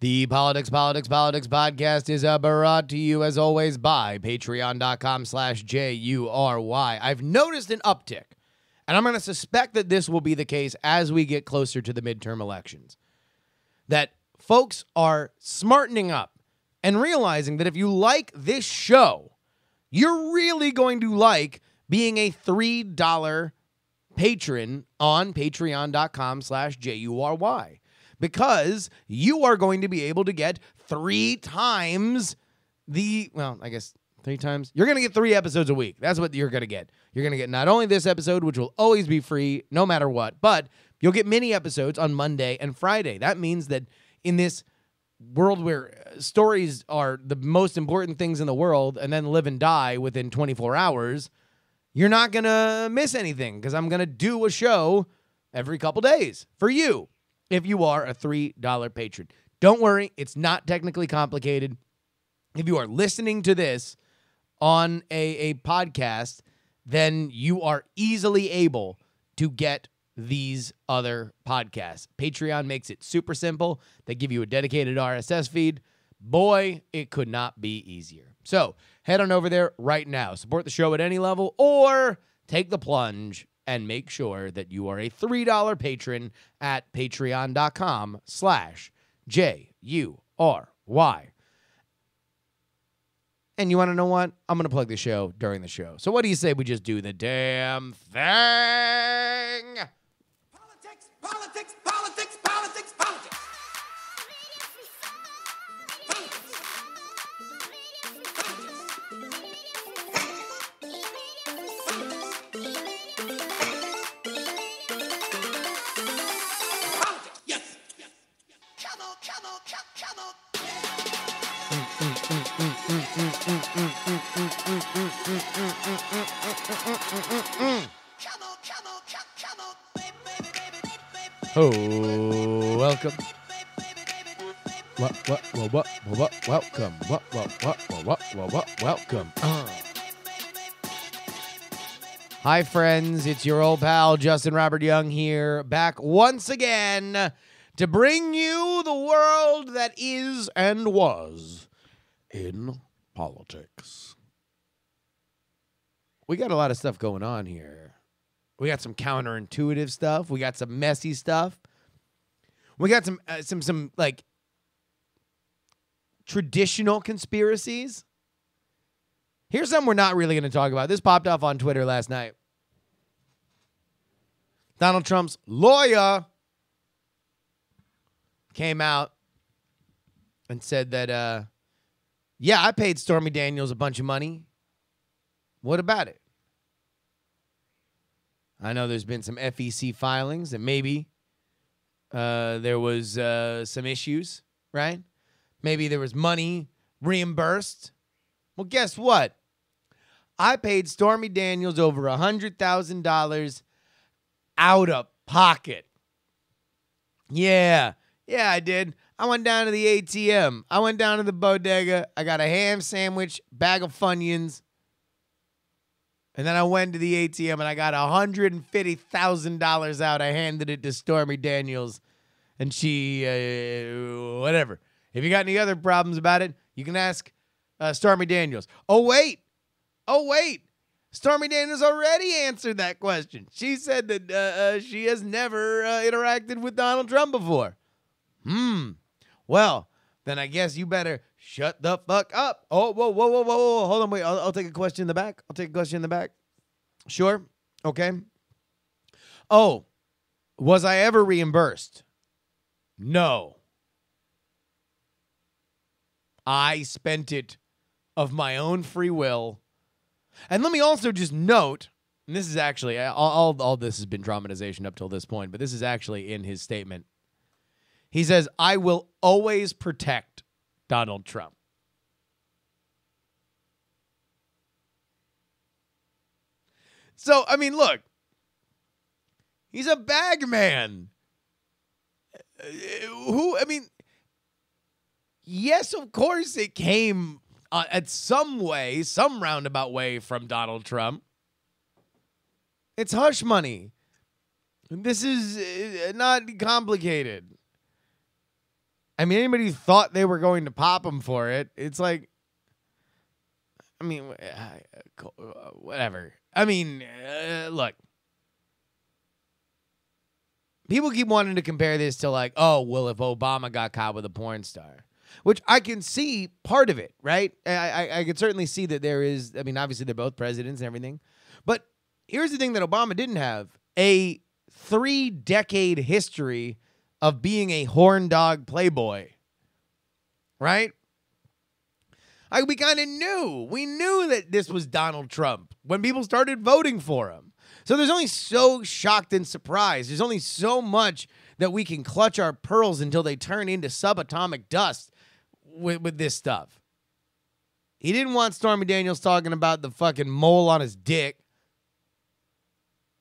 The Politics podcast is brought to you, as always, by patreon.com/JURY. I've noticed an uptick, and I'm going to suspect that this will be the case as we get closer to the midterm elections, that folks are smartening up and realizing that if you like this show, you're really going to like being a $3 patron on patreon.com/JURY. Because you are going to be able to get 3 times the, well, I guess 3 times. You're going to get 3 episodes a week. That's what you're going to get. You're going to get not only this episode, which will always be free no matter what, but you'll get mini episodes on Monday and Friday. That means that in this world where stories are the most important things in the world and then live and die within 24 hours, you're not going to miss anything because I'm going to do a show every couple days for you. If you are a $3 patron. Don't worry, it's not technically complicated. If you are listening to this on a podcast, then you are easily able to get these other podcasts. Patreon makes it super simple. They give you a dedicated RSS feed. Boy, it could not be easier. So head on over there right now. Support the show at any level or take the plunge and make sure that you are a $3 patron at patreon.com/JURY. And you want to know what? I'm going to plug the show during the show. So what do you say we just do the damn thing? Politics, politics, politics, politics, politics. Oh, welcome. Welcome. Hi, friends. It's your old pal, Justin Robert Young here, back once again to bring you the world that is and was in politics. We got a lot of stuff going on here. We got some counterintuitive stuff. We got some messy stuff. We got some like traditional conspiracies. Here's something we're not really going to talk about. This popped off on Twitter last night. Donald Trump's lawyer came out and said that, yeah, I paid Stormy Daniels a bunch of money. What about it? I know there's been some FEC filings and maybe there was some issues, right? Maybe there was money reimbursed. Well, guess what? I paid Stormy Daniels over $100,000 out of pocket. Yeah, I did. I went down to the ATM. I went down to the bodega. I got a ham sandwich, bag of Funyuns. And then I went to the ATM and I got $150,000 out. I handed it to Stormy Daniels. And she, whatever. If you got any other problems about it, you can ask Stormy Daniels. Oh, wait. Stormy Daniels already answered that question. She said that she has never interacted with Donald Trump before. Well, then I guess you better shut the fuck up. Oh, whoa. Hold on, wait. I'll take a question in the back. Sure. Okay. Oh, was I ever reimbursed? No. I spent it of my own free will. And let me also just note, and this is actually, all this has been dramatization up till this point, but this is actually in his statement. He says, I will always protect Donald Trump. So, I mean, look, he's a bag man. Yes, of course it came at some roundabout way from Donald Trump. It's hush money. This is not complicated. mean, anybody who thought they were going to pop him for it, it's like, I mean, whatever. I mean, look. People keep wanting to compare this to like, oh, well, if Obama got caught with a porn star, which I can see part of it, right? I can certainly see that there is, I mean, obviously they're both presidents and everything. But here's the thing that Obama didn't have: a 3-decade history of being a horn dog playboy, right? We kind of knew. We knew that this was Donald Trump when people started voting for him. So there's only so shocked and surprised. There's only so much that we can clutch our pearls until they turn into subatomic dust with this stuff. He didn't want Stormy Daniels talking about the fucking mole on his dick.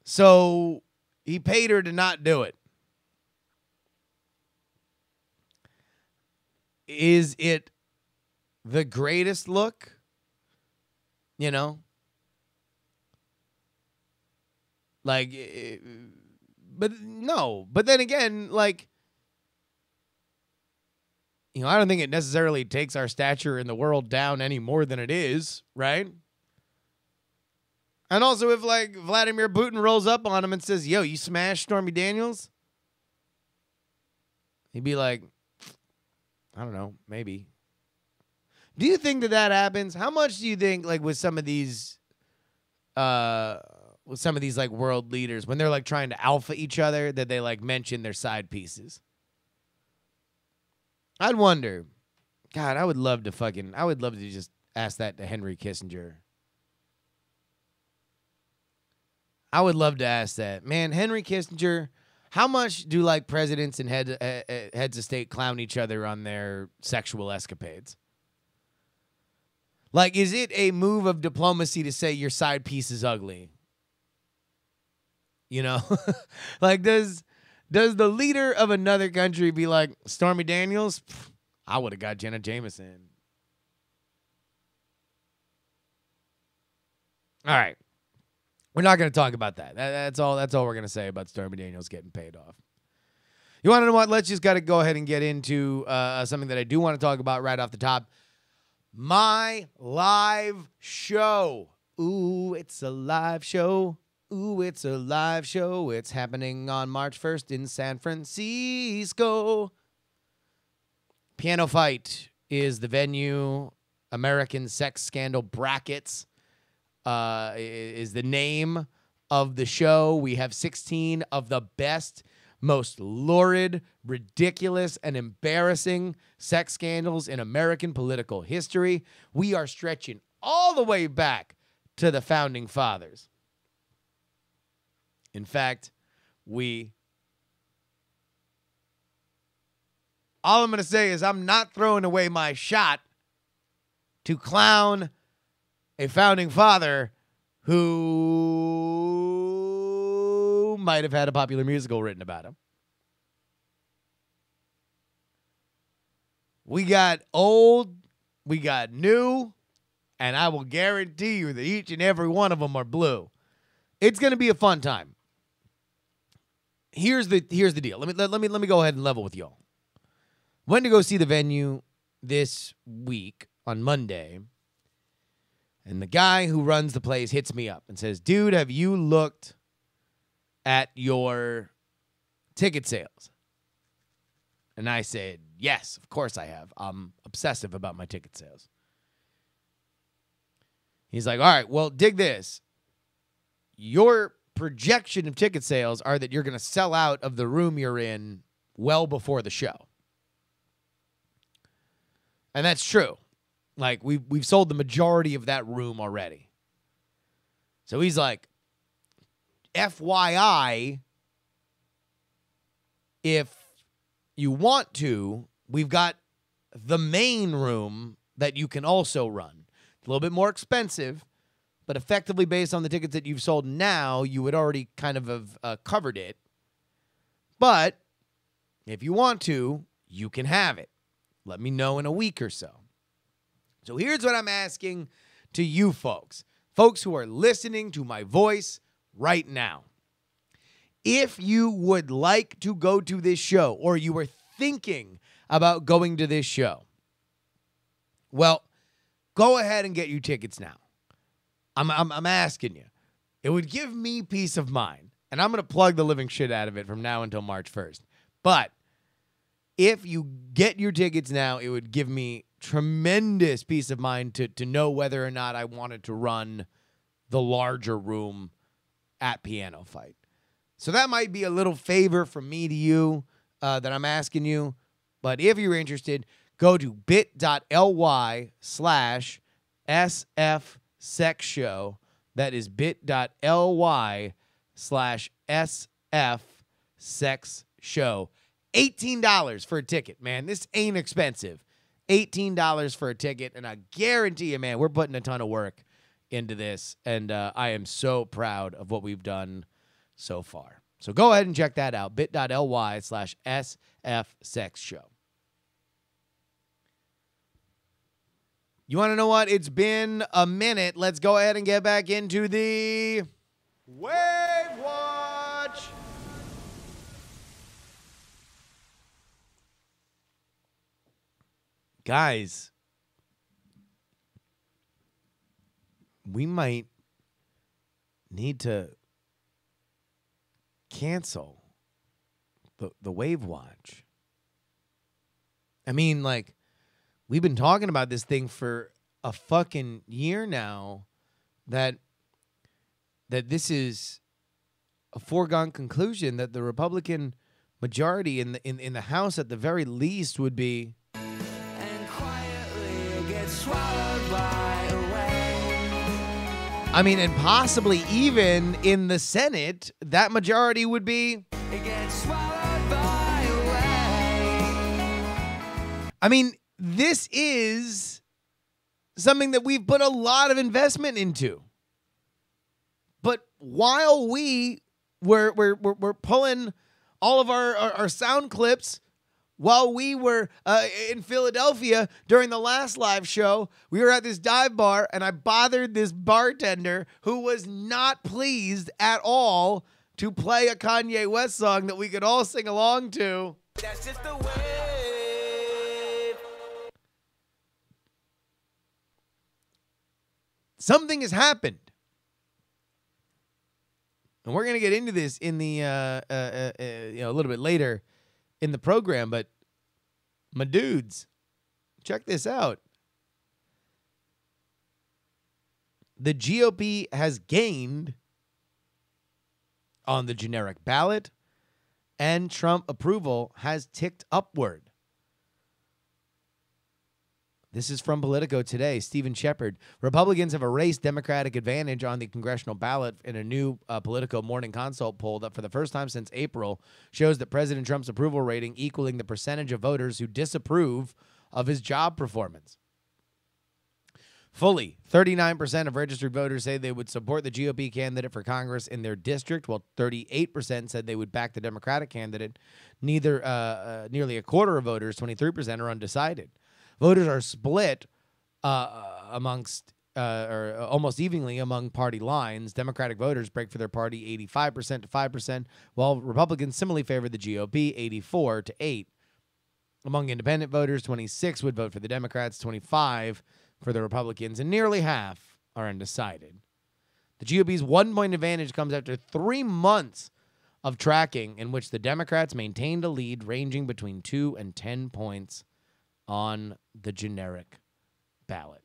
So he paid her to not do it. Is it the greatest look? You know? Like, but no. But then again, like, you know, I don't think it necessarily takes our stature in the world down any more than it is, right? And also, if, like, Vladimir Putin rolls up on him and says, yo, you smashed Stormy Daniels? He'd be like, I don't know, maybe. Do you think that happens? How much do you think, like, with some of these, like, world leaders, when they're, like, trying to alpha each other, that they, like, mention their side pieces? I'd wonder. God, I would love to just ask that to Henry Kissinger. I would love to ask that. Man, Henry Kissinger, how much do, like, presidents and heads of state clown each other on their sexual escapades? Like, is it a move of diplomacy to say your side piece is ugly? You know? Like, does the leader of another country be like, Stormy Daniels? I would have got Jenna Jameson. All right. We're not going to talk about that. That's all we're going to say about Stormy Daniels getting paid off. You want to know what? Let's just got to go ahead and get into something that I do want to talk about right off the top. My live show. Ooh, it's a live show. Ooh, it's a live show. It's happening on March 1st in San Francisco. Piano Fight is the venue. American Sex Scandal Brackets is the name of the show. We have 16 of the best, most lurid, ridiculous, and embarrassing sex scandals in American political history. We are stretching all the way back to the Founding Fathers. In fact, all I'm going to say is I'm not throwing away my shot to clown a founding father who might have had a popular musical written about him. We got old, we got new, and I will guarantee you that each and every one of them are blue. It's going to be a fun time. Here's the deal. Let me go ahead and level with y'all. Went to go see the venue this week on Monday, and the guy who runs the place hits me up and says, dude, have you looked at your ticket sales? And I said, yes, of course I have. I'm obsessive about my ticket sales. He's like, all right, well, dig this. Your projection of ticket sales are that you're going to sell out of the room you're in well before the show. And that's true. Like, we've sold the majority of that room already. So he's like, FYI, if you want to, we've got the main room that you can also run. It's a little bit more expensive, but effectively based on the tickets that you've sold now, you would already kind of have covered it. But if you want to, you can have it. Let me know in a week or so. So here's what I'm asking to you folks who are listening to my voice right now. If you would like to go to this show, or you were thinking about going to this show? Well, go ahead and get your tickets now. I'm asking you. It would give me peace of mind, and I'm going to plug the living shit out of it from now until March 1st. But if you get your tickets now, it would give me tremendous peace of mind to know whether or not I wanted to run the larger room at Piano Fight. So that might be a little favor from me to you that I'm asking you. But if you're interested, go to bit.ly/sfsexshow. That is bit.ly/sfsexshow. $18 for a ticket, man. This ain't expensive. $18 for a ticket, and I guarantee you, man, we're putting a ton of work into this, and I am so proud of what we've done so far. So go ahead and check that out, bit.ly/sfsexshow. You want to know what? It's been a minute. Let's go ahead and get back into the Wave Watch. Guys, we might need to cancel the Wave Watch. I mean, like, we've been talking about this thing for a fucking year now, that this is a foregone conclusion, that the Republican majority in the House at the very least would be swallowed by a wave. I mean, and possibly even in the Senate, that majority would be swallowed by a wave. I mean, this is something that we've put a lot of investment into. But while we're pulling all of our sound clips, while we were in Philadelphia during the last live show, we were at this dive bar, and I bothered this bartender who was not pleased at all to play a Kanye West song that we could all sing along to. That's just the wave. Something has happened. And we're going to get into this in the a little bit later in the program, but my dudes, check this out. The GOP has gained on the generic ballot, and Trump approval has ticked upward. This is from Politico today. Stephen Shepard. Republicans have erased Democratic advantage on the congressional ballot in a new Politico Morning Consult poll that for the first time since April shows that President Trump's approval rating equaling the percentage of voters who disapprove of his job performance. Fully 39% of registered voters say they would support the GOP candidate for Congress in their district, while 38% said they would back the Democratic candidate. Nearly a quarter of voters, 23%, are undecided. Voters are split amongst almost evenly among party lines. Democratic voters break for their party 85% to 5%, while Republicans similarly favor the GOP 84 to 8. Among independent voters, 26 would vote for the Democrats, 25 for the Republicans, and nearly half are undecided. The GOP's 1-point advantage comes after 3 months of tracking in which the Democrats maintained a lead ranging between 2 and 10 points on the generic ballot.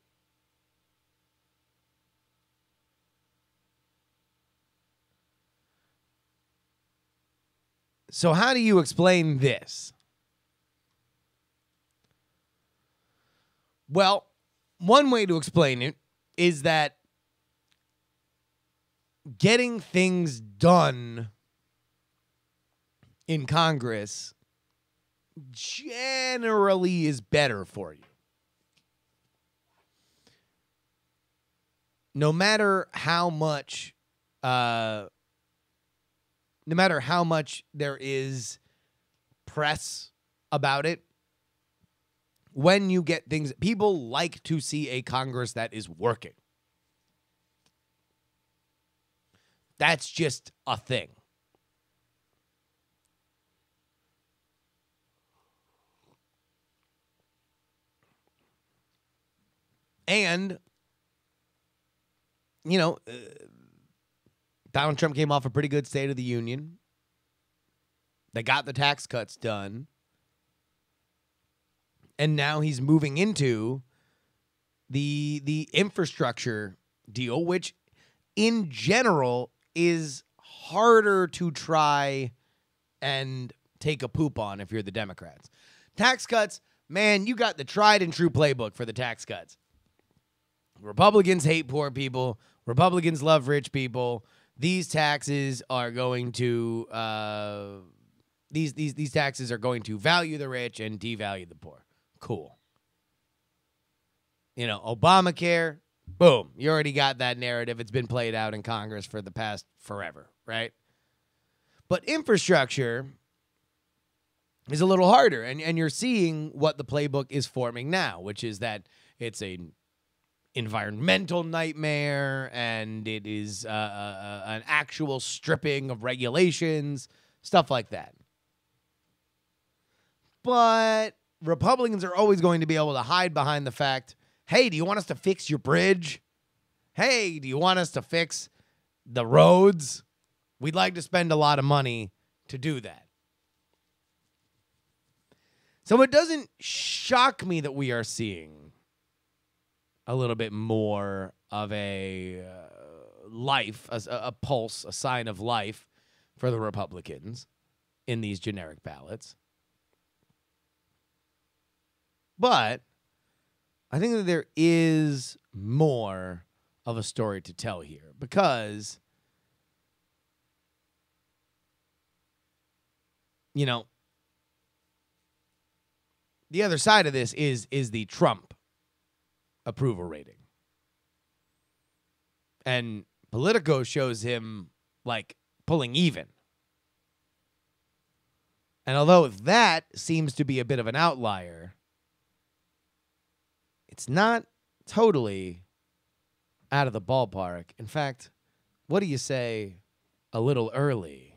So how do you explain this? Well, one way to explain it is that getting things done in Congress generally is better for you. No matter how much there is press about it, when you get things, people like to see a Congress that is working. That's just a thing. And, you know, Donald Trump came off a pretty good State of the Union. They got the tax cuts done. And now he's moving into the infrastructure deal, which in general is harder to try and take a poop on if you're the Democrats. Tax cuts, man, you got the tried and true playbook for the tax cuts. Republicans hate poor people. Republicans love rich people. These taxes are going to these taxes are going to value the rich and devalue the poor. Cool. You know, Obamacare, boom, you already got that narrative. It's been played out in Congress for the past forever, right? But infrastructure is a little harder, and you're seeing what the playbook is forming now, which is that it's an environmental nightmare, and it is an actual stripping of regulations, stuff like that. But Republicans are always going to be able to hide behind the fact, hey, do you want us to fix your bridge? Hey, do you want us to fix the roads? We'd like to spend a lot of money to do that. So it doesn't shock me that we are seeing a little bit more of a life, a pulse, a sign of life for the Republicans in these generic ballots. But I think that there is more of a story to tell here because, you know, the other side of this is the Trump approval rating. And Politico shows him, like, pulling even. And although that seems to be a bit of an outlier, it's not totally out of the ballpark. In fact, what do you say a little early?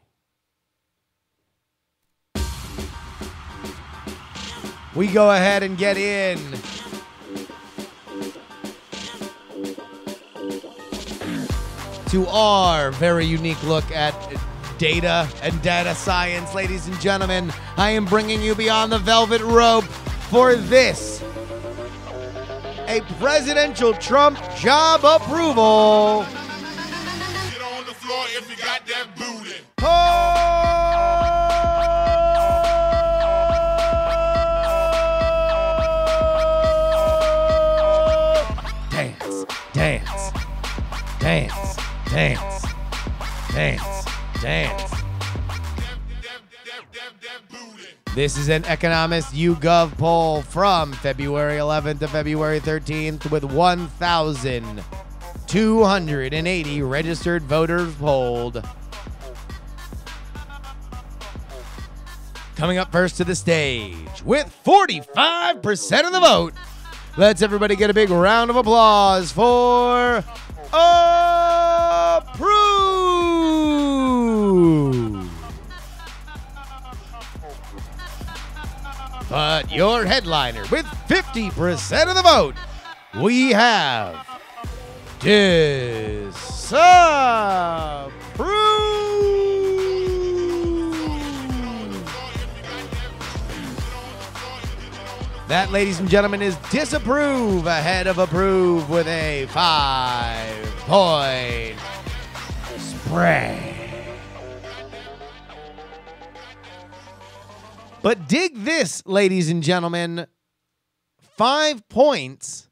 We go ahead and get in to our very unique look at data and data science. Ladies and gentlemen, I am bringing you beyond the velvet rope for this, a presidential Trump job approval. Get on the floor if you got that booty. Dance, dance, dance, dance, dance, dance. This is an Economist YouGov poll from February 11th to February 13th with 1,280 registered voters polled. Coming up first to the stage with 45% of the vote. Let's everybody get a big round of applause for approve. But your headliner with 50% of the vote, we have disapprove. That, ladies and gentlemen, is disapprove ahead of approve with a 5-point spread. But dig this, ladies and gentlemen, 5 points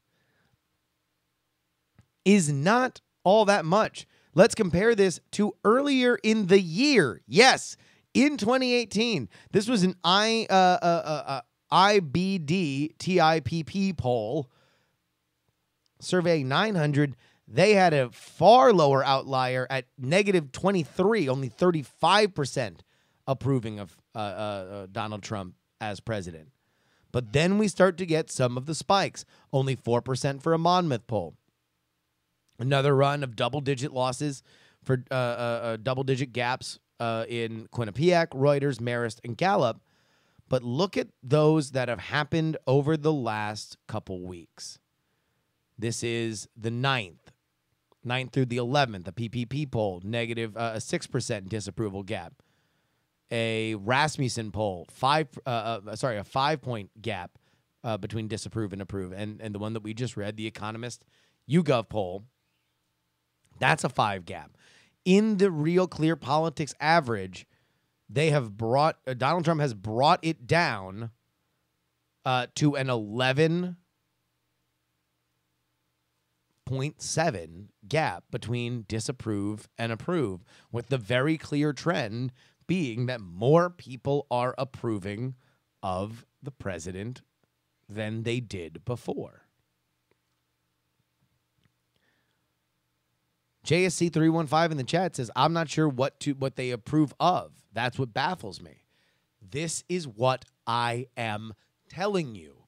is not all that much. Let's compare this to earlier in the year. Yes, in 2018, this was an IBD TIPP poll surveying 900. They had a far lower outlier at -23, only 35% approving of Donald Trump as president. But then we start to get some of the spikes. Only 4% for a Monmouth poll. Another run of double-digit losses for double-digit gaps in Quinnipiac, Reuters, Marist, and Gallup. But look at those that have happened over the last couple weeks. This is the 9th through the 11th, a PPP poll, negative a 6% disapproval gap. A Rasmussen poll, a 5-point gap between disapprove and approve. And the one that we just read, the Economist YouGov poll, that's a 5 gap. In the Real Clear Politics average, they have Donald Trump has brought it down to an 11.7 gap between disapprove and approve, with the very clear trend being that more people are approving of the president than they did before. JSC315 in the chat says, I'm not sure what they approve of. That's what baffles me. This is what I am telling you.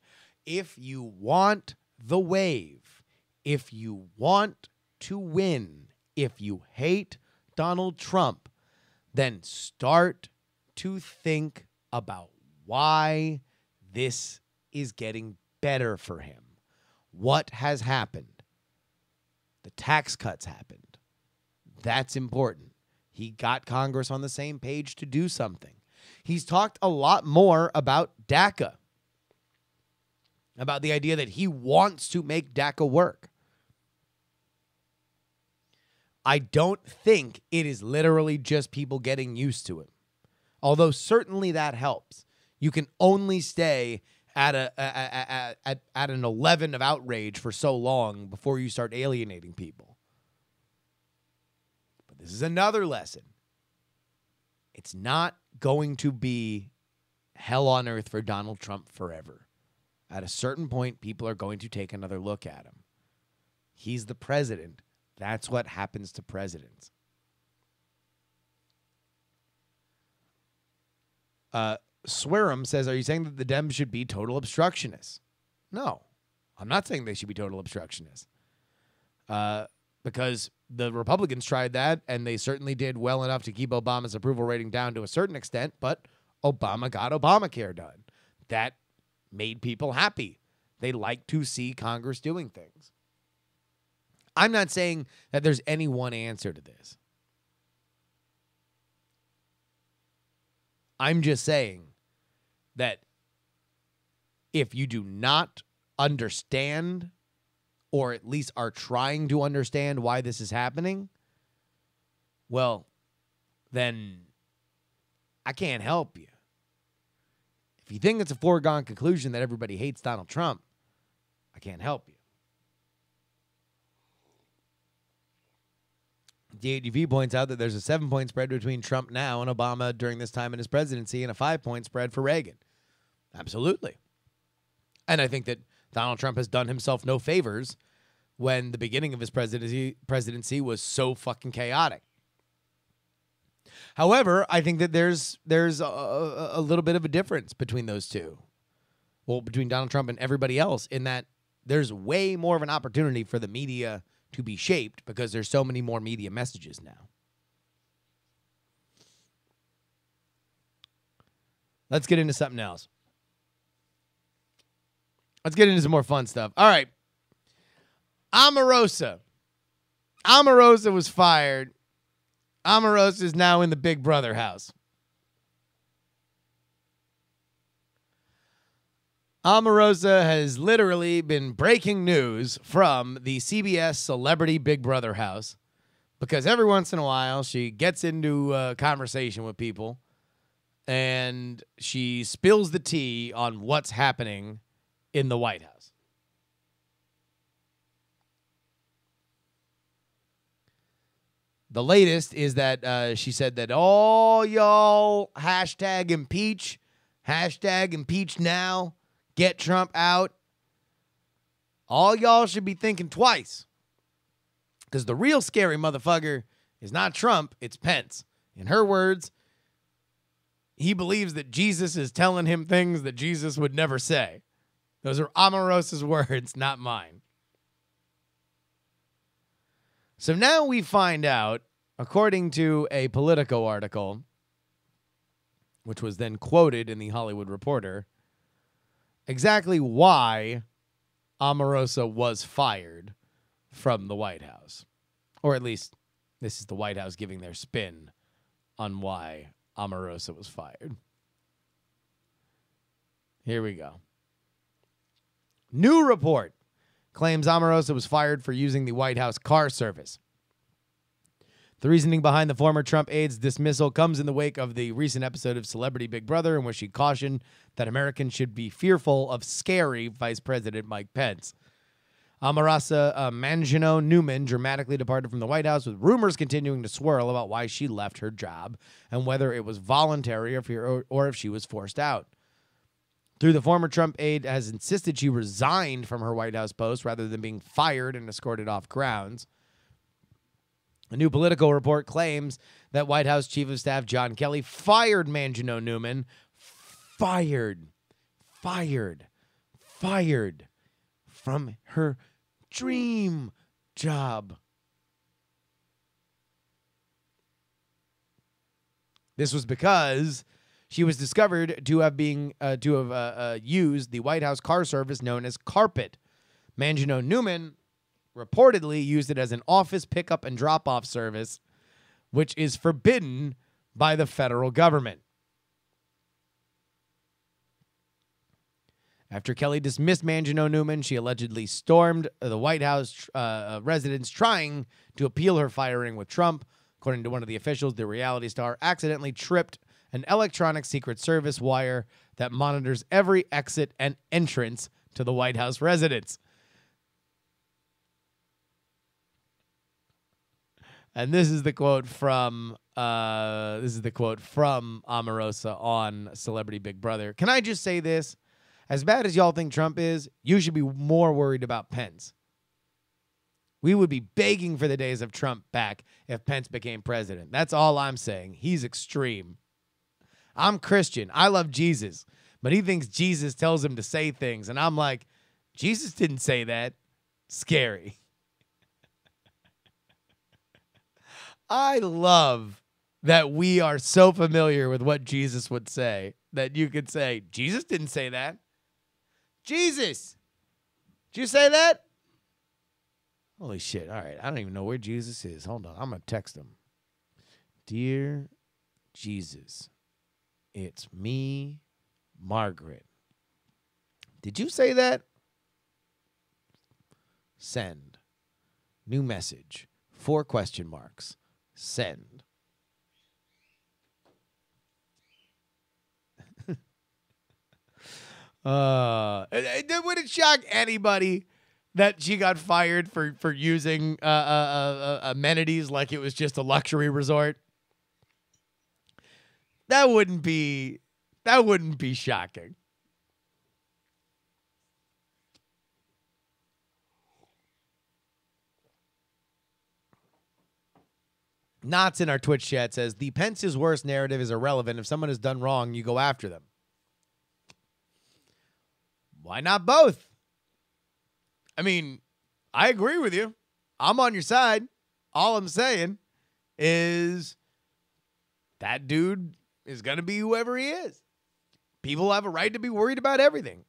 If you want the wave, if you want to win, if you hate Donald Trump, then start to think about why this is getting better for him. What has happened? The tax cuts happened. That's important. He got Congress on the same page to do something. He's talked a lot more about DACA, about the idea that he wants to make DACA work. I don't think it is literally just people getting used to it, although certainly that helps. You can only stay at an 11 of outrage for so long before you start alienating people. But this is another lesson. It's not going to be hell on earth for Donald Trump forever. At a certain point, people are going to take another look at him. He's the president. That's what happens to presidents. Swearum says, are you saying that the Dems should be total obstructionists? No, I'm not saying they should be total obstructionists. Because the Republicans tried that, and they certainly did well enough to keep Obama's approval rating down to a certain extent, but Obama got Obamacare done. That made people happy. They like to see Congress doing things. I'm not saying that there's any one answer to this. I'm just saying that if you do not understand, or at least are trying to understand why this is happening, well, then I can't help you. If you think it's a foregone conclusion that everybody hates Donald Trump, I can't help you. DATV points out that there's a 7-point spread between Trump now and Obama during this time in his presidency, and a 5-point spread for Reagan. Absolutely. And I think that Donald Trump has done himself no favors when the beginning of his presidency was so fucking chaotic. However, I think that there's a little bit of a difference between those two. Well, between Donald Trump and everybody else, in that there's way more of an opportunity for the media to be shaped because there's so many more media messages now. Let's get into something else. Let's get into some more fun stuff. All right. Omarosa. Omarosa was fired. Omarosa is now in the Big Brother house. Omarosa has literally been breaking news from the CBS Celebrity Big Brother house because every once in a while she gets into a conversation with people and she spills the tea on what's happening in the White House. The latest is that she said that all y'all hashtag impeach now, get Trump out. All y'all should be thinking twice. Because the real scary motherfucker is not Trump, it's Pence. In her words, he believes that Jesus is telling him things that Jesus would never say. Those are Omarosa's words, not mine. So now we find out, according to a Politico article, which was then quoted in the Hollywood Reporter, exactly why Omarosa was fired from the White House. Or at least this is the White House giving their spin on why Omarosa was fired. Here we go. New report claims Omarosa was fired for using the White House car service. The reasoning behind the former Trump aide's dismissal comes in the wake of the recent episode of Celebrity Big Brother in which she cautioned that Americans should be fearful of scary Vice President Mike Pence. Omarosa Mangino Newman dramatically departed from the White House, with rumors continuing to swirl about why she left her job and whether it was voluntary or if she was forced out. Through the former Trump aide has insisted she resigned from her White House post rather than being fired and escorted off grounds. A new Politico report claims that White House Chief of Staff John Kelly fired Mangino Newman. Fired from her dream job. This was because she was discovered to have used the White House car service known as Carpet. Mangino Newman reportedly used it as an office pickup and drop-off service, which is forbidden by the federal government. After Kelly dismissed Mangino Newman, she allegedly stormed the White House residence trying to appeal her firing with Trump. According to one of the officials, the reality star accidentally tripped an electronic Secret Service wire that monitors every exit and entrance to the White House residence. And this is the quote from Omarosa on Celebrity Big Brother. Can I just say this? As bad as y'all think Trump is, you should be more worried about Pence. We would be begging for the days of Trump back if Pence became president. That's all I'm saying. He's extreme. I'm Christian. I love Jesus. But he thinks Jesus tells him to say things. And I'm like, Jesus didn't say that. Scary. I love that we are so familiar with what Jesus would say that you could say, Jesus didn't say that. Jesus, did you say that? Holy shit. All right. I don't even know where Jesus is. Hold on. I'm going to text him. Dear Jesus, it's me, Margaret. Did you say that? Send. New message. 4 question marks. Send. Would it shock anybody that she got fired for using amenities like it was just a luxury resort? That wouldn't be shocking. Knots in our Twitch chat says, the Pence is worse narrative is irrelevant. If someone has done wrong, you go after them. Why not both? I mean, I agree with you. I'm on your side. All I'm saying is that dude is going to be whoever he is. People have a right to be worried about everything.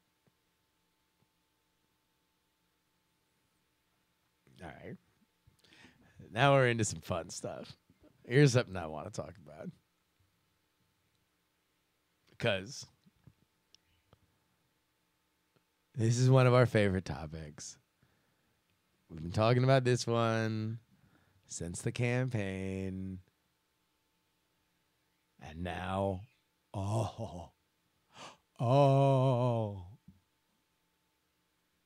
All right. Now we're into some fun stuff. Here's something I want to talk about. Because this is one of our favorite topics. We've been talking about this one since the campaign. And now,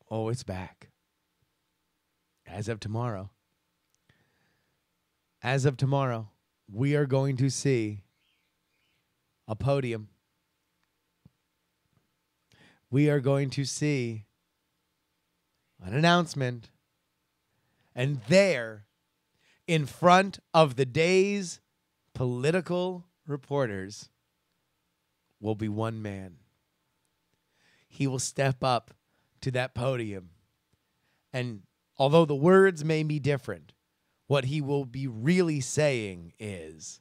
it's back. As of tomorrow. As of tomorrow, we are going to see a podium. We are going to see an announcement. And there, in front of the day's political reporters, will be one man. He will step up to that podium. And although the words may be different, what he will be really saying is,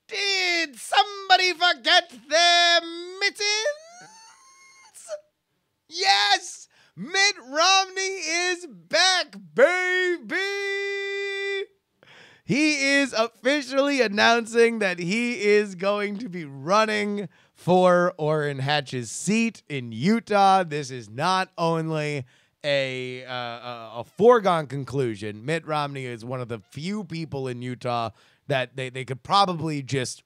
did somebody forget their mitten? Yes! Mitt Romney is back, baby! He is officially announcing that he is going to be running for Orrin Hatch's seat in Utah. This is not only a foregone conclusion. Mitt Romney is one of the few people in Utah that they could probably just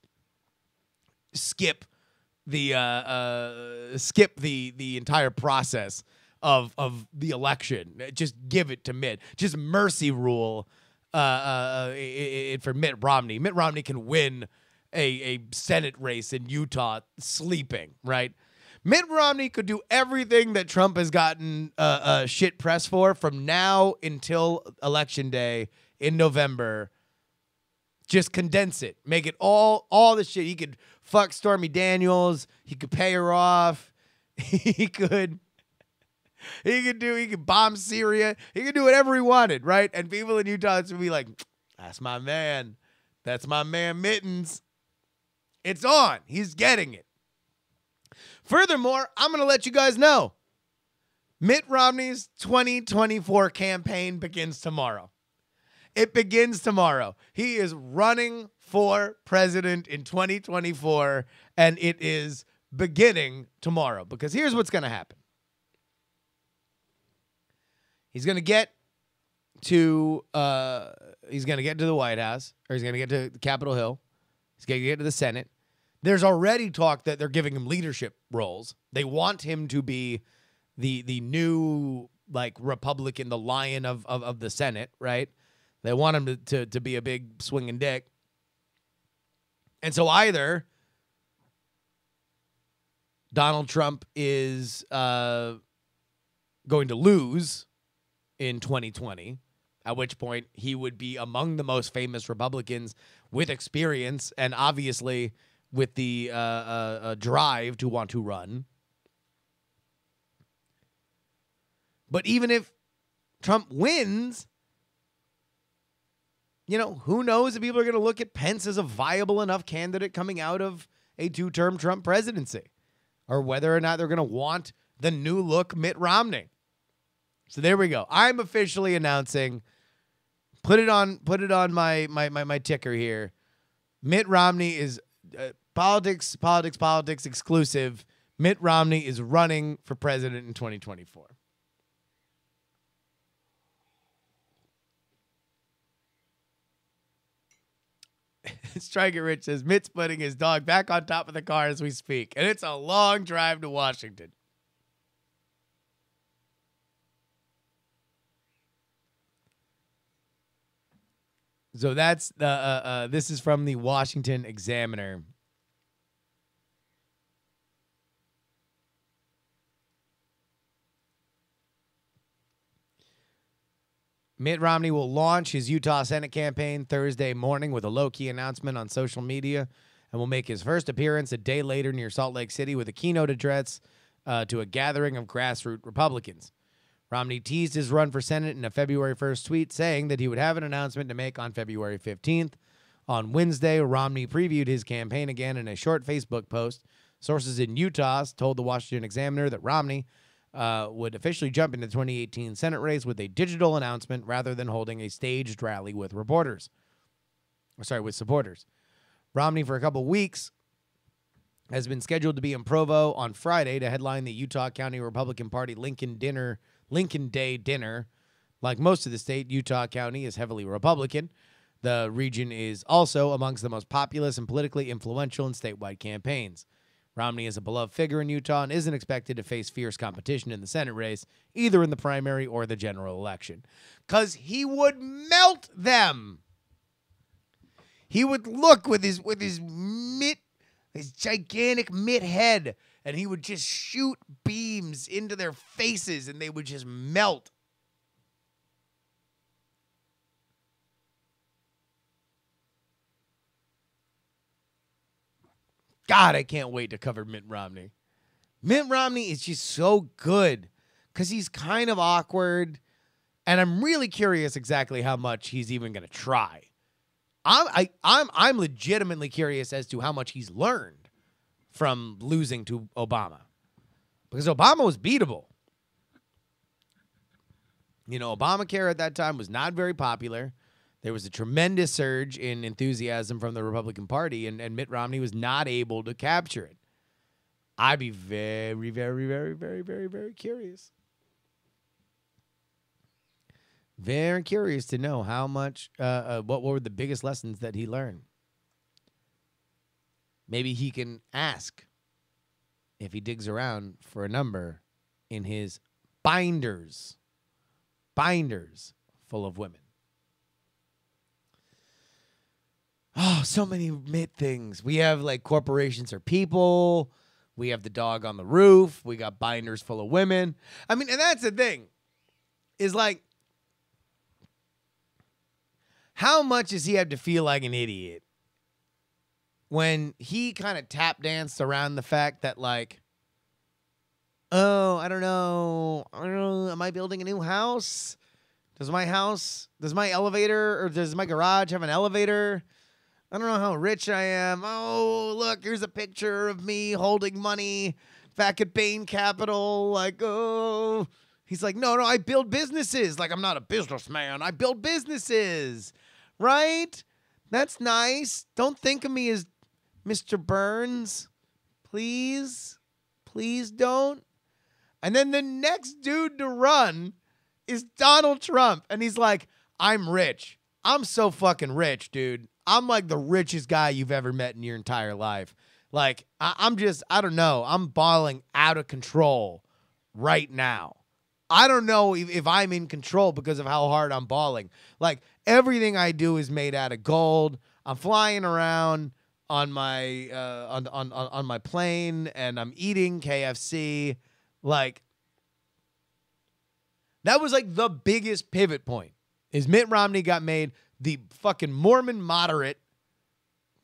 skip the entire process of the election. Just give it to Mitt. Just mercy rule for Mitt Romney. Mitt Romney can win a Senate race in Utah sleeping, right? Mitt Romney could do everything that Trump has gotten shit press for from now until Election Day in November. Just condense it. Make it all the shit. He could fuck Stormy Daniels. He could pay her off. He could bomb Syria. He could do whatever he wanted, right? And people in Utah would be like, that's my man. That's my man Mittens. It's on. He's getting it. Furthermore, I'm going to let you guys know, Mitt Romney's 2024 campaign begins tomorrow. It begins tomorrow. He is running for president in 2024, and it is beginning tomorrow. Because here's what's going to happen. He's going to get to the White House, or he's going to get to Capitol Hill. He's going to get to the Senate. There's already talk that they're giving him leadership roles. They want him to be the new Republican, the lion of the Senate, right? They want him to be a big swinging dick. And so either Donald Trump is going to lose in 2020, at which point he would be among the most famous Republicans with experience and obviously with the drive to want to run. But even if Trump wins, who knows if people are going to look at Pence as a viable enough candidate coming out of a 2-term Trump presidency, or whether or not they're going to want the new look Mitt Romney. So there we go. I'm officially announcing, put it on my ticker here. Mitt Romney is Politicsx exclusive. Mitt Romney is running for president in 2024. Strike It Rich says, Mitt's putting his dog back on top of the car as we speak, and it's a long drive to Washington. So that's this is from the Washington Examiner. Mitt Romney will launch his Utah Senate campaign Thursday morning with a low-key announcement on social media and will make his first appearance a day later near Salt Lake City with a keynote address to a gathering of grassroots Republicans. Romney teased his run for Senate in a February 1st tweet, saying that he would have an announcement to make on February 15th. On Wednesday, Romney previewed his campaign again in a short Facebook post. Sources in Utah told the Washington Examiner that Romney would officially jump into the 2018 Senate race with a digital announcement rather than holding a staged rally with supporters. Romney, for a couple weeks, has been scheduled to be in Provo on Friday to headline the Utah County Republican Party Lincoln Day dinner. Like most of the state, Utah County is heavily Republican. The region is also amongst the most populous and politically influential in statewide campaigns. Romney is a beloved figure in Utah and isn't expected to face fierce competition in the Senate race, either in the primary or the general election. Because he would melt them. He would look with his mitt, his gigantic mitt head, and he would just shoot beams into their faces, and they would just melt. God, I can't wait to cover Mitt Romney. Mitt Romney is just so good because he's kind of awkward, and I'm really curious exactly how much he's even going to try. I'm legitimately curious as to how much he's learned from losing to Obama, because Obama was beatable. You know, Obamacare at that time was not very popular. There was a tremendous surge in enthusiasm from the Republican Party, and Mitt Romney was not able to capture it. I'd be very, very, very, very, very, very curious. Very curious to know how much, what were the biggest lessons that he learned. Maybe he can ask if he digs around for a number in his binders full of women. Oh, so many Mitt things. We have like corporations are people. We have the dog on the roof. We got binders full of women. I mean, and that's the thing is like, how much does he have to feel like an idiot when he kind of tap danced around the fact that like, oh, I don't know. Am I building a new house? Does my elevator or does my garage have an elevator? I don't know how rich I am. Oh, look, here's a picture of me holding money back at Bain Capital. Like, oh, he's like, no, I build businesses. Like, I'm not a businessman. I build businesses, right? That's nice. Don't think of me as Mr. Burns. Please don't. And then the next dude to run is Donald Trump. And he's like, I'm rich. I'm so fucking rich, dude. I'm like the richest guy you've ever met in your entire life. Like, I don't know. I'm balling out of control right now. I don't know if I'm in control because of how hard I'm balling. Like, everything I do is made out of gold. I'm flying around on my on my plane, and I'm eating KFC. Like, that was like the biggest pivot point. Is Mitt Romney got made the fucking Mormon moderate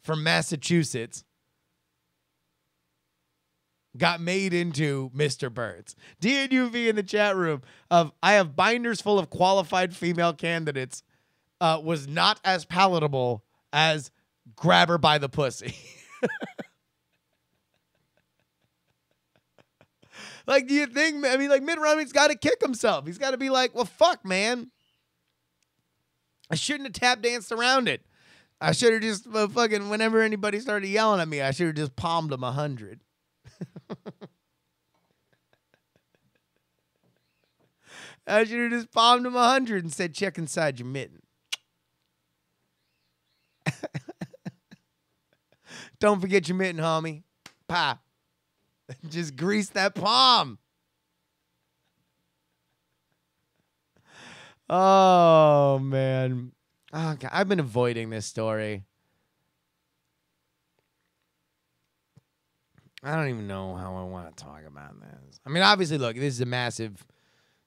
from Massachusetts, got made into Mr. Burns. DNUV in the chat room of I have binders full of qualified female candidates was not as palatable as grab her by the pussy. Like, do you think, I mean, like, Mitt Romney's got to kick himself. He's got to be like, well, fuck, man. I shouldn't have tap danced around it. I should have just fucking, whenever anybody started yelling at me, I should have just palmed them 100. I should have just palmed him 100 and said, check inside your mitten. Don't forget your mitten, homie. Pa. Just grease that palm. Oh, man. Oh, God. I've been avoiding this story. I don't even know how I want to talk about this. I mean, obviously, look, this is a massive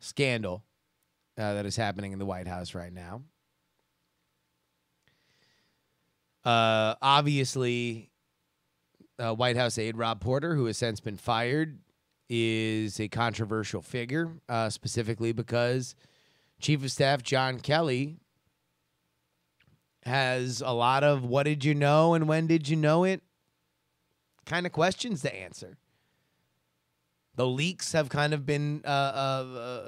scandal that is happening in the White House right now. Obviously, White House aide Rob Porter, who has since been fired, is a controversial figure, specifically because Chief of Staff John Kelly has a lot of what did you know and when did you know it kind of questions to answer. The leaks have kind of been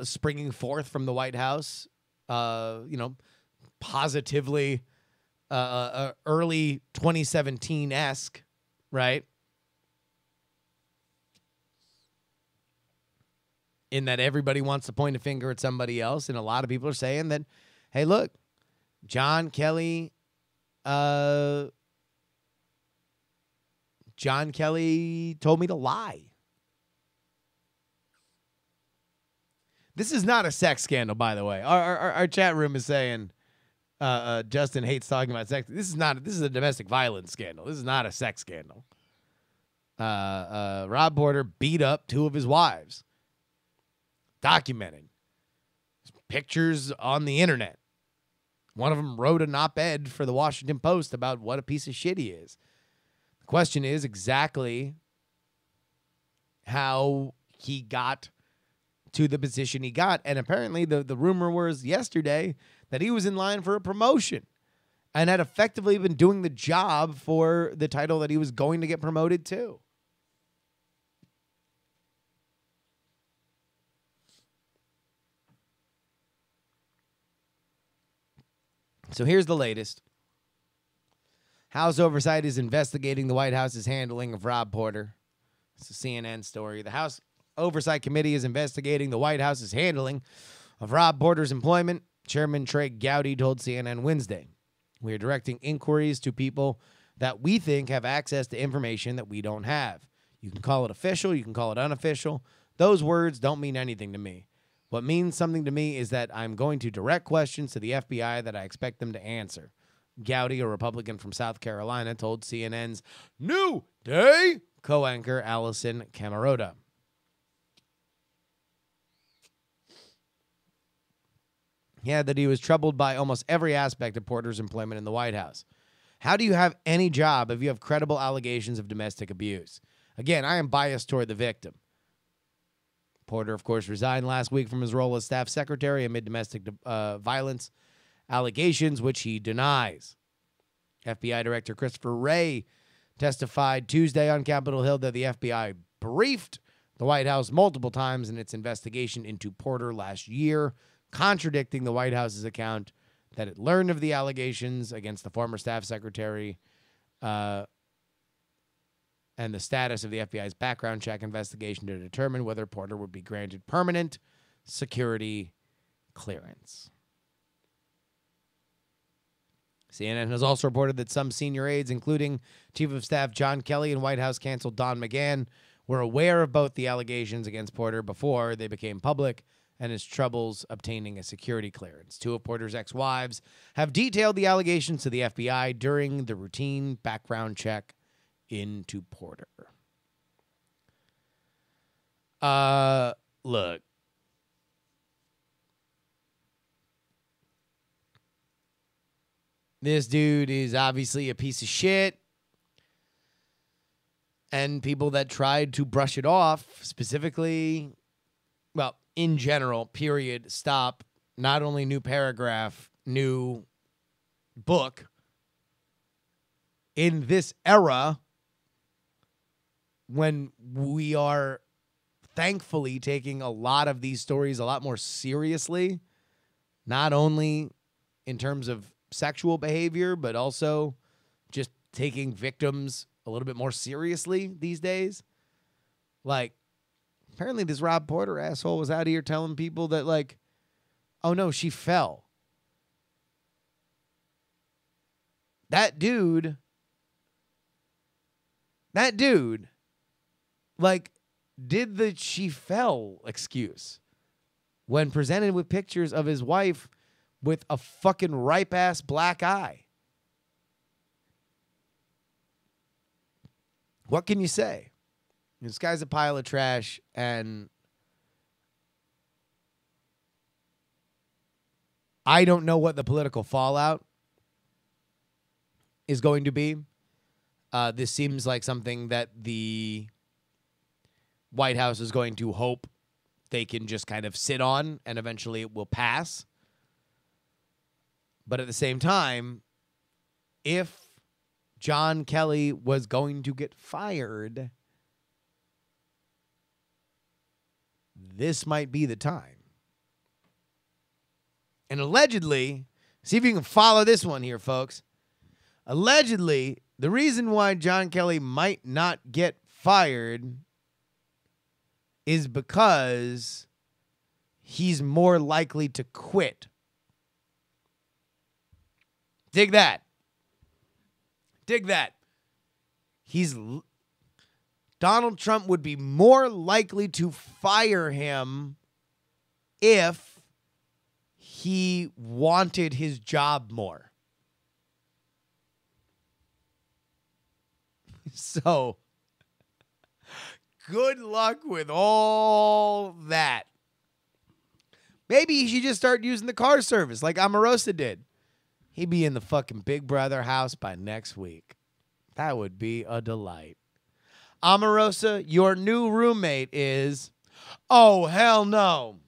springing forth from the White House, positively early 2017-esque, right? In that everybody wants to point a finger at somebody else, and a lot of people are saying that, hey, look, John Kelly told me to lie. This is not a sex scandal, by the way. Our chat room is saying Justin hates talking about sex. This is a domestic violence scandal. This is not a sex scandal. Rob Porter beat up two of his wives. Documented. Pictures on the internet. One of them wrote an op-ed for the Washington Post about what a piece of shit he is. The question is exactly how he got to the position he got. And apparently the rumor was yesterday that he was in line for a promotion and had effectively been doing the job for the title that he was going to get promoted to. So here's the latest. House Oversight is investigating the White House's handling of Rob Porter. It's a CNN story. The House Oversight Committee is investigating the White House's handling of Rob Porter's employment. Chairman Trey Gowdy told CNN Wednesday, "We are directing inquiries to people that we think have access to information that we don't have. You can call it official, you can call it unofficial. Those words don't mean anything to me. What means something to me is that I'm going to direct questions to the FBI that I expect them to answer." Gowdy, a Republican from South Carolina, told CNN's New Day co-anchor Allison Camerota. He added that he was troubled by almost every aspect of Porter's employment in the White House. How do you have any job if you have credible allegations of domestic abuse? Again, I am biased toward the victim. Porter, of course, resigned last week from his role as staff secretary amid domestic violence allegations, which he denies. FBI Director Christopher Wray testified Tuesday on Capitol Hill that the FBI briefed the White House multiple times in its investigation into Porter last year, contradicting the White House's account that it learned of the allegations against the former staff secretary and the status of the FBI's background check investigation to determine whether Porter would be granted permanent security clearance. CNN has also reported that some senior aides, including Chief of Staff John Kelly and White House counsel Don McGahn, were aware of both the allegations against Porter before they became public and his troubles obtaining a security clearance. Two of Porter's ex-wives have detailed the allegations to the FBI during the routine background check into Porter. Look. This dude is obviously a piece of shit. And people that tried to brush it off, specifically, well, in general, period, stop, not only new paragraph, new book, in this era, when we are thankfully taking a lot of these stories a lot more seriously, not only in terms of sexual behavior, but also just taking victims a little bit more seriously these days. Like, apparently this Rob Porter asshole was out here telling people that, like, oh no, she fell. That dude, like, did the she fell excuse when presented with pictures of his wife with a fucking ripe-ass black eye. What can you say? This guy's a pile of trash, and I don't know what the political fallout is going to be. This seems like something that the White House is going to hope they can just kind of sit on, and eventually it will pass. But at the same time, if John Kelly was going to get fired, this might be the time. And allegedly, see if you can follow this one here, folks. Allegedly, the reason why John Kelly might not get fired is because he's more likely to quit. Dig that. Dig that. Donald Trump would be more likely to fire him if he wanted his job more. So, good luck with all that. Maybe he should just start using the car service like Omarosa did. He'd be in the fucking Big Brother house by next week. That would be a delight. Omarosa, your new roommate is... Oh, hell no.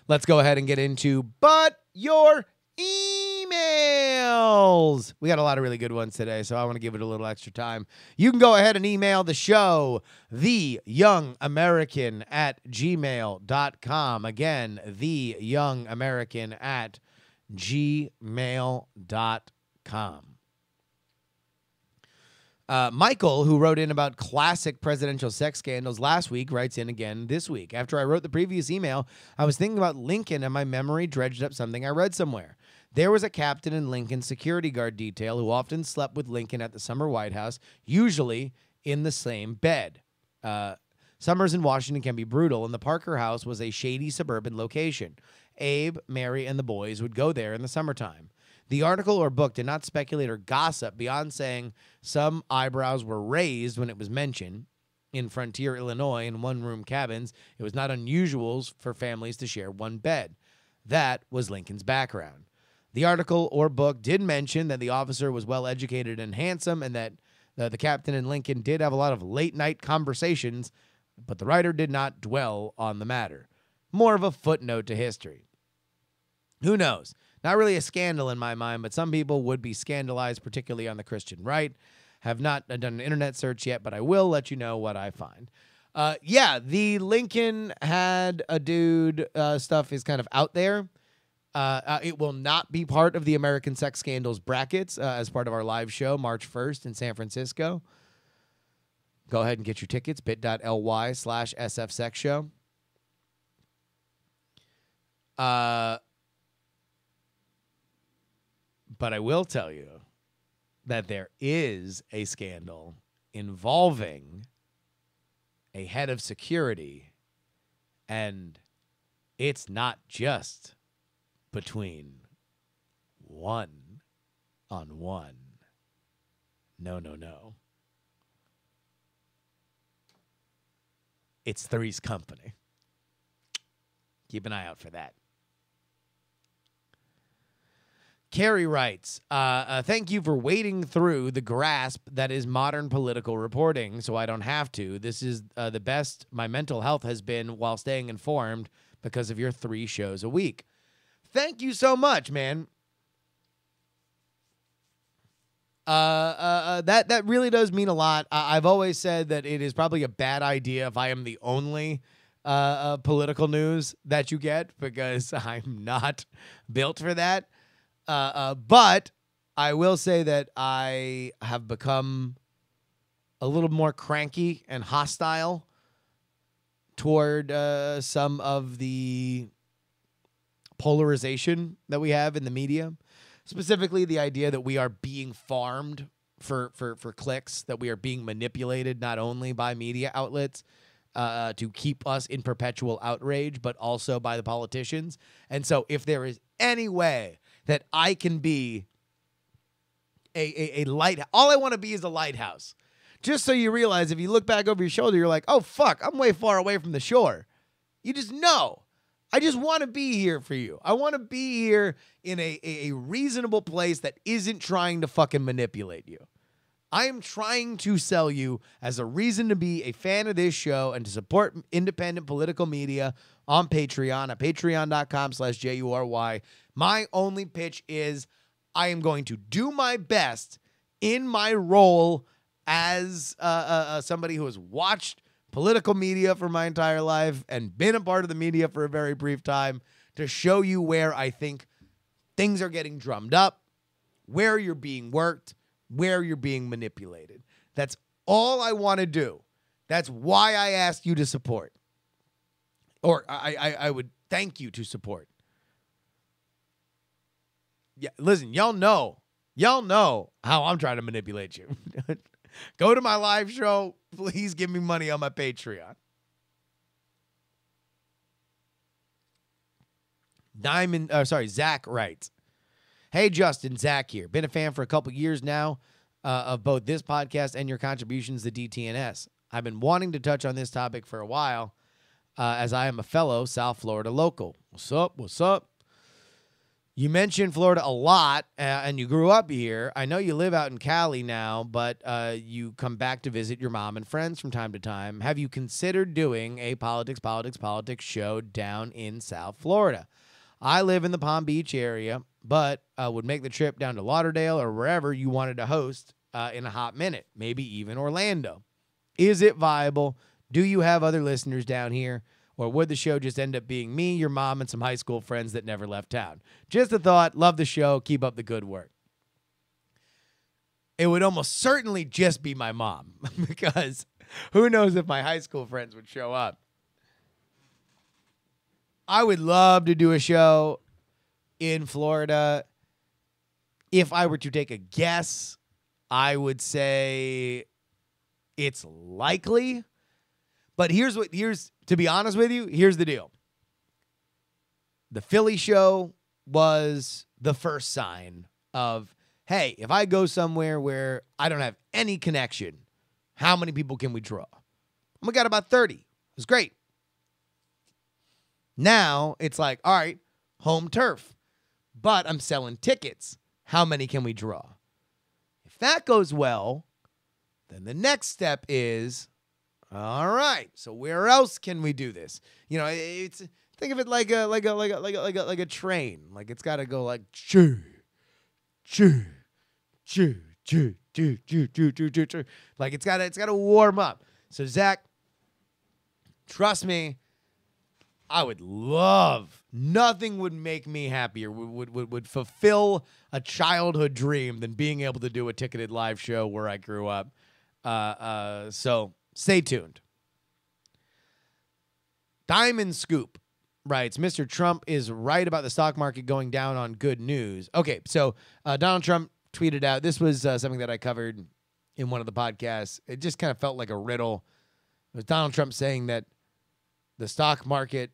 Let's go ahead and get into But You're emails. We got a lot of really good ones today, so I want to give it a little extra time. You can go ahead and email the show, theyoungamerican@gmail.com. Again, theyoungamerican@gmail.com. Michael, who wrote in about classic presidential sex scandals last week, writes in again this week. After I wrote the previous email, I was thinking about Lincoln and my memory dredged up something I read somewhere. There was a captain in Lincoln's security guard detail who often slept with Lincoln at the summer White House, usually in the same bed. Summers in Washington can be brutal, and the Parker House was a shady suburban location. Abe, Mary, and the boys would go there in the summertime. The article or book did not speculate or gossip beyond saying some eyebrows were raised when it was mentioned. In Frontier, Illinois, in one-room cabins, it was not unusual for families to share one bed. That was Lincoln's background. The article or book did mention that the officer was well-educated and handsome, and that the captain and Lincoln did have a lot of late-night conversations, but the writer did not dwell on the matter. More of a footnote to history. Who knows? Not really a scandal in my mind, but some people would be scandalized, particularly on the Christian right. Have not done an internet search yet, but I will let you know what I find. The Lincoln had a dude stuff is kind of out there. It will not be part of the American Sex Scandals brackets as part of our live show March 1st in San Francisco. Go ahead and get your tickets, bit.ly/sfsexshow. But I will tell you that there is a scandal involving a head of security, and it's not just between one-on-one. No. It's Three's Company. Keep an eye out for that. Carrie writes, thank you for wading through the grasp that is modern political reporting so I don't have to. This is the best my mental health has been while staying informed because of your 3 shows a week. Thank you so much, man. That really does mean a lot. I've always said that it is probably a bad idea if I am the only political news that you get because I'm not built for that. But I will say that I have become a little more cranky and hostile toward some of the polarization that we have in the media, specifically the idea that we are being farmed for clicks, that we are being manipulated not only by media outlets to keep us in perpetual outrage, but also by the politicians. And so if there is any way that I can be a light. All I want to be is a lighthouse. Just so you realize, if you look back over your shoulder, you're like, oh, fuck, I'm way far away from the shore. You just know. I just want to be here for you. I want to be here in a reasonable place that isn't trying to fucking manipulate you. I am trying to sell you as a reason to be a fan of this show and to support independent political media on Patreon at patreon.com/JURY. My only pitch is I am going to do my best in my role as somebody who has watched political media for my entire life and been a part of the media for a very brief time to show you where I think things are getting drummed up, where you're being worked, where you're being manipulated. That's all I want to do. That's why I asked you to support. Or I would thank you to support. Yeah, listen, y'all know how I'm trying to manipulate you. Go to my live show. Please give me money on my Patreon. Zach writes, hey, Justin, Zach here. Been a fan for a couple years now of both this podcast and your contributions to DTNS. I've been wanting to touch on this topic for a while as I am a fellow South Florida local. What's up? What's up? You mentioned Florida a lot, and you grew up here. I know you live out in Cali now, but you come back to visit your mom and friends from time to time. Have you considered doing a politics show down in South Florida? I live in the Palm Beach area, but would make the trip down to Lauderdale or wherever you wanted to host in a hot minute, maybe even Orlando. Is it viable? Do you have other listeners down here? Or would the show just end up being me, your mom, and some high school friends that never left town? Just a thought. Love the show. Keep up the good work. It would almost certainly just be my mom because who knows if my high school friends would show up. I would love to do a show in Florida. If I were to take a guess, I would say it's likely. But here's to be honest with you, here's the deal. The Philly show was the first sign of, hey, if I go somewhere where I don't have any connection, how many people can we draw? We got about 30. It's great. Now it's like, all right, home turf, but I'm selling tickets. How many can we draw? If that goes well, then the next step is, all right, so where else can we do this? You know, it's think of it like a train. Like it's got to go like choo, choo, choo, choo, choo, choo, choo, choo, choo, choo. Like it's got to warm up. So Zach, trust me, I would love, nothing would make me happier, would fulfill a childhood dream than being able to do a ticketed live show where I grew up. So stay tuned. Diamond Scoop writes, Mr. Trump is right about the stock market going down on good news. Okay, so Donald Trump tweeted out, this was something that I covered in one of the podcasts. It just kind of felt like a riddle. It was Donald Trump saying that the stock market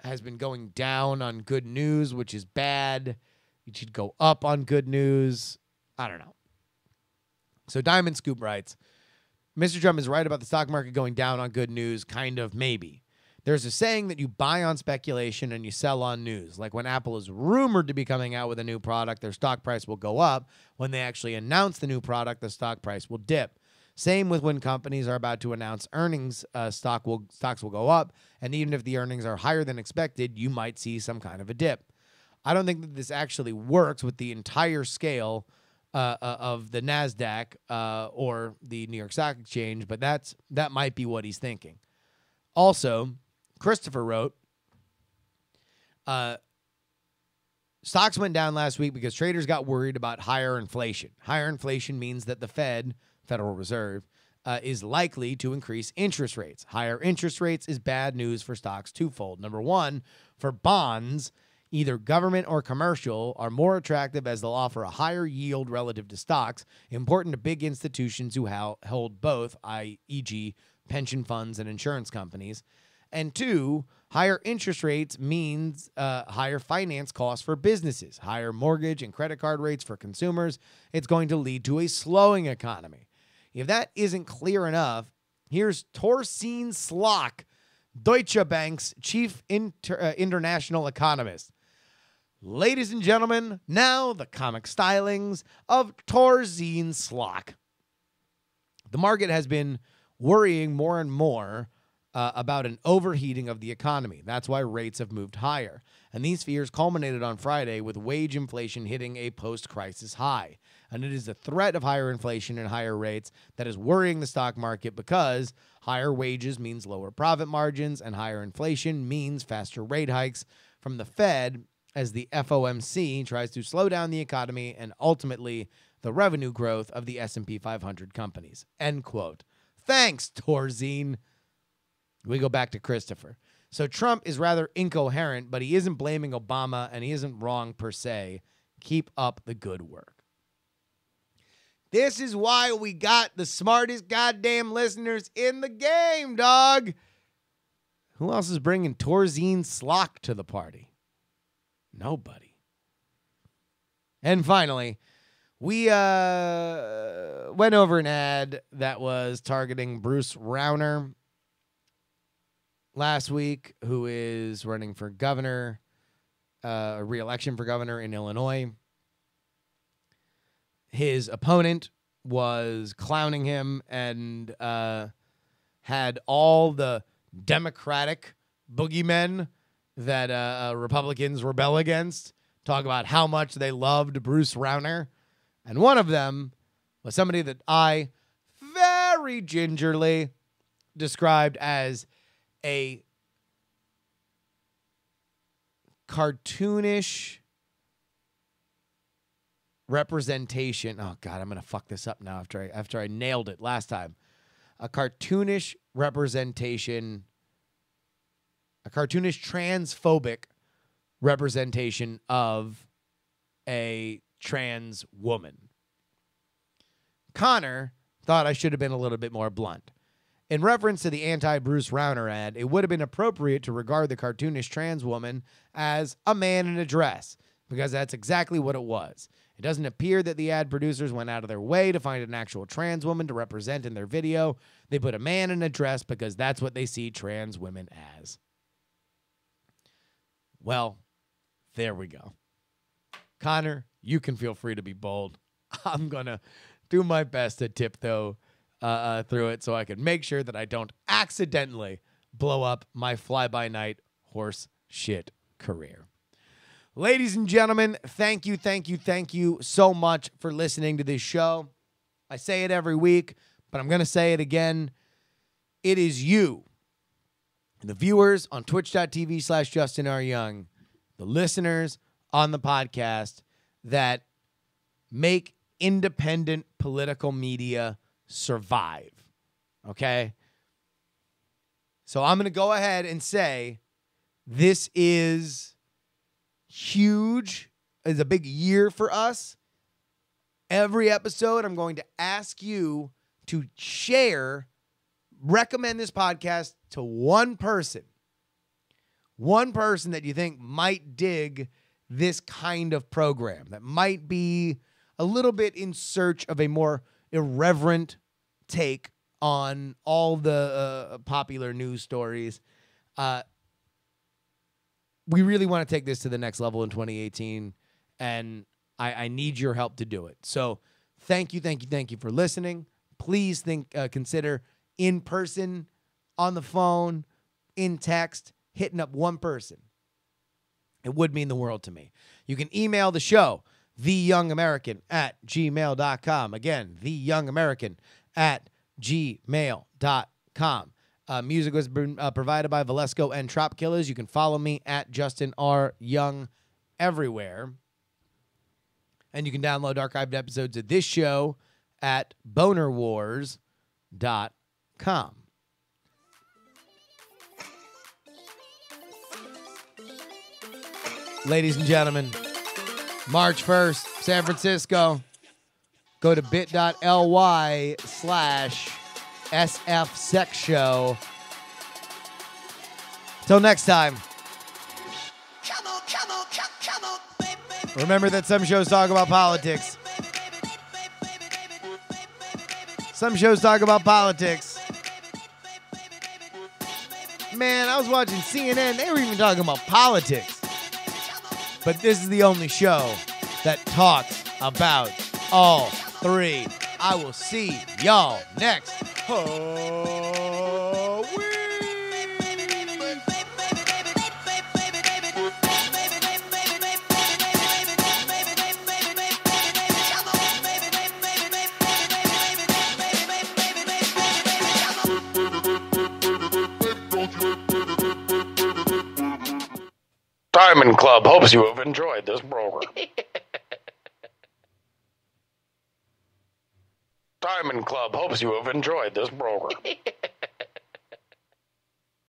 has been going down on good news, which is bad. It should go up on good news. I don't know. So Diamond Scoop writes, Mr. Trump is right about the stock market going down on good news, kind of, maybe. There's a saying that you buy on speculation and you sell on news. Like when Apple is rumored to be coming out with a new product, their stock price will go up. When they actually announce the new product, the stock price will dip. Same with when companies are about to announce earnings, stocks will go up, and even if the earnings are higher than expected, you might see some kind of a dip. I don't think that this actually works with the entire scale of the NASDAQ or the New York Stock Exchange, but that might be what he's thinking. Also, Christopher wrote, stocks went down last week because traders got worried about higher inflation. Higher inflation means that the Federal Reserve, is likely to increase interest rates. Higher interest rates is bad news for stocks twofold. Number one, for bonds, either government or commercial, are more attractive as they'll offer a higher yield relative to stocks, important to big institutions who hold both, e.g. pension funds and insurance companies. And two, higher interest rates means higher finance costs for businesses, higher mortgage and credit card rates for consumers. It's going to lead to a slowing economy. If that isn't clear enough, here's Torsten Slok, Deutsche Bank's chief international economist. Ladies and gentlemen, now the comic stylings of Torsten Slok. The market has been worrying more and more about an overheating of the economy. That's why rates have moved higher. And these fears culminated on Friday with wage inflation hitting a post-crisis high. And it is the threat of higher inflation and higher rates that is worrying the stock market because higher wages means lower profit margins and higher inflation means faster rate hikes from the Fed as the FOMC tries to slow down the economy and ultimately the revenue growth of the S&P 500 companies. End quote. Thanks, Torzine. We go back to Christopher. So Trump is rather incoherent, but he isn't blaming Obama and he isn't wrong per se. Keep up the good work. This is why we got the smartest goddamn listeners in the game, dog. Who else is bringing Torsten Slok to the party? Nobody. And finally, we went over an ad that was targeting Bruce Rauner last week, who is running for governor, a re-election for governor in Illinois. His opponent was clowning him and had all the Democratic boogeymen that Republicans rebel against, talk about how much they loved Bruce Rauner. And one of them was somebody that I very gingerly described as a cartoonish representation. Oh God, I'm gonna fuck this up now after I nailed it last time. A cartoonish representation, a cartoonish transphobic representation of a trans woman. Connor thought I should have been a little bit more blunt. In reference to the anti-Bruce Rauner ad, it would have been appropriate to regard the cartoonish trans woman as a man in a dress, because that's exactly what it was. It doesn't appear that the ad producers went out of their way to find an actual trans woman to represent in their video. They put a man in a dress because that's what they see trans women as. Well, there we go. Connor, you can feel free to be bold. I'm going to do my best to tiptoe through it so I can make sure that I don't accidentally blow up my fly-by-night horse shit career. Ladies and gentlemen, thank you so much for listening to this show. I say it every week, but I'm going to say it again. It is you, the viewers on twitch.tv/JustinRYoung, the listeners on the podcast that make independent political media survive. Okay? So I'm going to go ahead and say this is huge. It's a big year for us. Every episode, I'm going to ask you to recommend this podcast to one person that you think might dig this kind of program, that might be a little bit in search of a more irreverent take on all the popular news stories. We really want to take this to the next level in 2018, and I need your help to do it. So thank you for listening. Please consider in person, on the phone, in text, hitting up one person. It would mean the world to me. You can email the show, theyoungamerican@gmail.com. Again, theyoungamerican@gmail.com. Music was provided by Valesco and Trop Killers. You can follow me at Justin R. Young everywhere. And you can download archived episodes of this show at bonerwars.com. Ladies and gentlemen, March 1st, San Francisco. Go to bit.ly/SF Sex Show. Till next time. Remember that some shows talk about politics. Some shows talk about politics. Man, I was watching CNN. They were even talking about politics. But this is the only show that talks about all three. I will see y'all next. Diamond Club hopes you have enjoyed this program. Diamond Club hopes you have enjoyed this program.